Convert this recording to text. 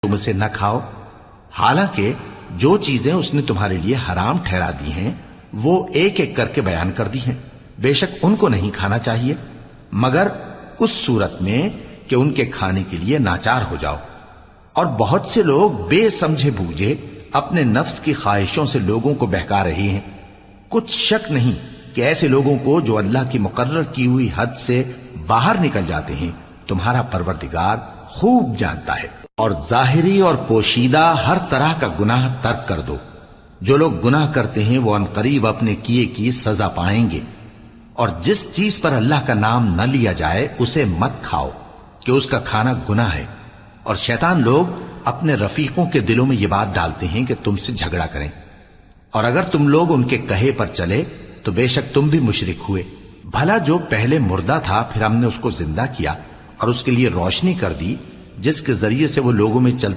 تم اسے نہ کھاؤ، حالانکہ جو چیزیں اس نے تمہارے لیے حرام ٹھہرا دی ہیں وہ ایک ایک کر کے بیان کر دی ہیں۔ بے شک ان کو نہیں کھانا چاہیے مگر اس صورت میں کہ ان کے کھانے کے لیے ناچار ہو جاؤ۔ اور بہت سے لوگ بے سمجھے بوجھے اپنے نفس کی خواہشوں سے لوگوں کو بہکا رہے ہیں۔ کچھ شک نہیں کہ ایسے لوگوں کو جو اللہ کی مقرر کی ہوئی حد سے باہر نکل جاتے ہیں تمہارا پروردگار خوب جانتا ہے۔ اور ظاہری اور پوشیدہ ہر طرح کا گناہ ترک کر دو۔ جو لوگ گناہ کرتے ہیں وہ عنقریب اپنے کیے کی سزا پائیں گے۔ اور جس چیز پر اللہ کا نام نہ لیا جائے اسے مت کھاؤ کہ اس کا کھانا گناہ ہے۔ اور شیطان لوگ اپنے رفیقوں کے دلوں میں یہ بات ڈالتے ہیں کہ تم سے جھگڑا کریں، اور اگر تم لوگ ان کے کہے پر چلے تو بے شک تم بھی مشرک ہوئے۔ بھلا جو پہلے مردہ تھا پھر ہم نے اس کو زندہ کیا اور اس کے لیے روشنی کر دی جس کے ذریعے سے وہ لوگوں میں چلتا